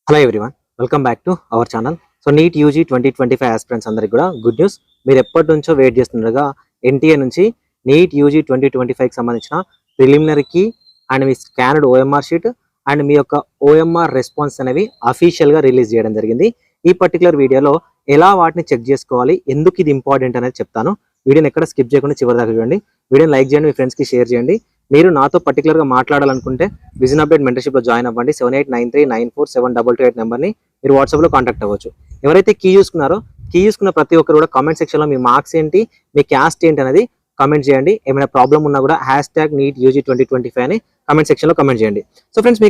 Hello everyone, welcome back to our channel. So NEET UG 2025 aspirants అందరికి కూడా good news. మీరు ఎప్పటి నుంచో వెయిట్ చేస్తుండగా ఎన్టీఏ నుంచి నీట్ యూజీ 2025కి సంబంధించిన ప్రిలిమినరీకి అండ్ మీ స్కానర్డ్ ఓఎంఆర్ షీట్ అండ్ మీ యొక్క ఓఎంఆర్ రెస్పాన్స్ అనేవి అఫీషియల్గా రిలీజ్ చేయడం జరిగింది. ఈ పర్టికులర్ వీడియోలో ఎలా వాటిని చెక్ చేసుకోవాలి, ఎందుకు ఇది ఇంపార్టెంట్ అనేది చెప్తాను. వీడియోని ఎక్కడ స్కిప్ చేయకుండా చివరి దాకా చూడండి. వీడియోని లైక్ చేయండి, మీ ఫ్రెండ్స్కి షేర్ చేయండి. మీరు నాతో పర్టికులర్గా మాట్లాడాలనుకుంటే విజన్ అప్డేట్ మెంటర్షిప్లో జాయిన్ అవ్వండి. 7893947228 నెంబర్ని మీరు వాట్సాప్లో కాంటాక్ట్ అవ్వచ్చు. ఎవరైతే కీ చూసుకున్న ప్రతి ఒక్కరు కూడా కామెంట్ సెక్షన్లో మీ మార్క్స్ ఏంటి, మీ క్యాస్ట్ ఏంటి అనేది కామెంట్ చేయండి. ఏమైనా ప్రాబ్లం ఉన్నా కూడా #NEETUG2025 అని కామెంట్ సెక్షన్లో కామెంట్ చేయండి. సో ఫ్రెండ్స్,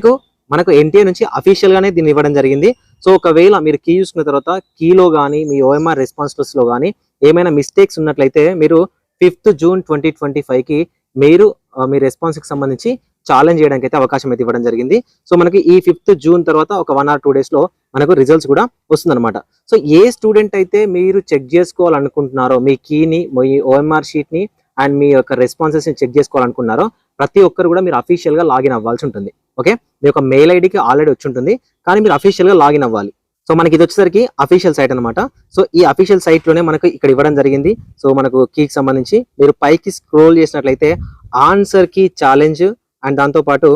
మనకు ఎన్టీఏ నుంచి అఫీషియల్గానే దీన్ని ఇవ్వడం జరిగింది. సో ఒకవేళ మీరు కీ చూసుకున్న తర్వాత కీలో కానీ మీ ఓఎంఆర్ రెస్పాన్స్లో కానీ ఏమైనా మిస్టేక్స్ ఉన్నట్లయితే మీరు 5th జూన్ 2025కి మీరు మీ రెస్పాన్స్కి సంబంధించి ఛాలెంజ్ చేయడానికి అయితే అవకాశం అయితే ఇవ్వడం జరిగింది. సో మనకి ఈ 5th జూన్ తర్వాత ఒక 1 or 2 డేస్లో మనకు రిజల్ట్స్ కూడా వస్తుందన్నమాట. సో ఏ స్టూడెంట్ అయితే మీరు చెక్ చేసుకోవాలనుకుంటున్నారో మీ కీని, మీ ఓఎంఆర్ షీట్ని అండ్ మీ యొక్క రెస్పాన్సెస్ని చెక్ చేసుకోవాలనుకున్నారో ప్రతి ఒక్కరు కూడా మీరు అఫీషియల్గా లాగిన్ అవ్వాల్సి ఉంటుంది. ఓకే, మీ యొక్క మెయిల్ ఐడికి ఆల్రెడీ వచ్చి ఉంటుంది, కానీ మీరు అఫీషియల్గా లాగిన్ అవ్వాలి. సో మనకి ఇది వచ్చేసరికి అఫీషియల్ సైట్ అనమాట. సో ఈ అఫీషియల్ సైట్లోనే మనకు ఇక్కడ ఇవ్వడం జరిగింది. సో మనకు కీకి సంబంధించి మీరు పైకి స్క్రోల్ చేసినట్లయితే ఆన్సర్ కీ ఛాలెంజ్ అండ్ దాంతోపాటు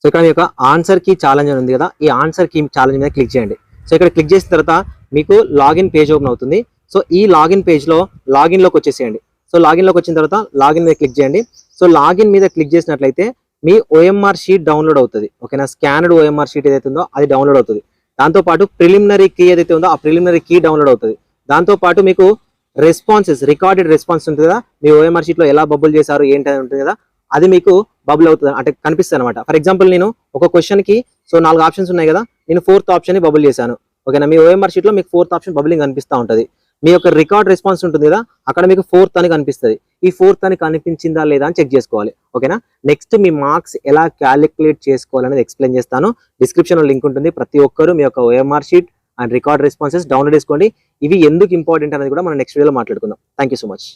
సో ఇక్కడ మీ యొక్క ఆన్సర్ కీ ఛాలెంజ్ అని ఉంది కదా, ఈ ఆన్సర్ కీ ఛాలెంజ్ మీద క్లిక్ చేయండి. సో ఇక్కడ క్లిక్ చేసిన తర్వాత మీకు లాగిన్ పేజ్ ఓపెన్ అవుతుంది. సో ఈ లాగిన్ పేజ్లో లాగిన్లోకి వచ్చేసేయండి. సో లాగిన్లోకి వచ్చిన తర్వాత లాగిన్ మీద క్లిక్ చేయండి. సో లాగిన్ మీద క్లిక్ చేసినట్లయితే మీ ఓఎంఆర్ షీట్ డౌన్లోడ్ అవుతుంది. ఓకేనా, స్కానర్డ్ ఓఎంఆర్ షీట్ ఏదైతే ఉందో అది డౌన్లోడ్ అవుతుంది. దాంతోపాటు ప్రిలిమినరీ కీ ఏదైతే ఉందో ఆ ప్రిలిమినరీ కీ డౌన్లోడ్ అవుతుంది. దాంతోపాటు మీకు రెస్పాన్సెస్, రికార్డెడ్ రెస్పాన్స్ ఉంటుంది కదా, మీ ఓఎంఆర్ షీట్లో ఎలా బబుల్ చేశారు ఏంటి అని ఉంటుంది కదా, అది మీకు బబుల్ అవుతుంది, అంటే కనిపిస్తుంది అనమాట. ఫర్ ఎగ్జాంపుల్ నేను ఒక క్వశ్చన్కి 4 ఆప్షన్స్ ఉన్నాయి కదా, నేను 4th ఆప్షన్ని బబుల్ చేశాను. ఓకేనా, మీ ఓఎంఆర్ షీట్లో మీకు 4th ఆప్షన్ బబులింగ్ కనిపిస్తూ ఉంటుంది. మీ యొక్క రికార్డ్ రెస్పాన్స్ ఉంటుంది కదా, అక్కడ మీకు 4th అని కనిపిస్తుంది. ఈ 4th అని కనిపించిందా లేదా అని చెక్ చేసుకోవాలి. ఓకేనా, నెక్స్ట్ మీ మార్క్స్ ఎలా క్యాలిక్యులేట్ చేసుకోవాలనేది ఎక్స్ప్లెయిన్ చేస్తాను. డిస్క్రిప్షన్లో లింక్ ఉంటుంది. ప్రతి ఒక్కరు మీ యొక్క OMR sheet and record responses download చేసుకోండి. ఇవి ఎందుకు ఇంపార్టెంట్ అనేది కూడా మనం నెక్స్ట్ వీడియోలో మాట్లాడుకుందాం. Thank you so much.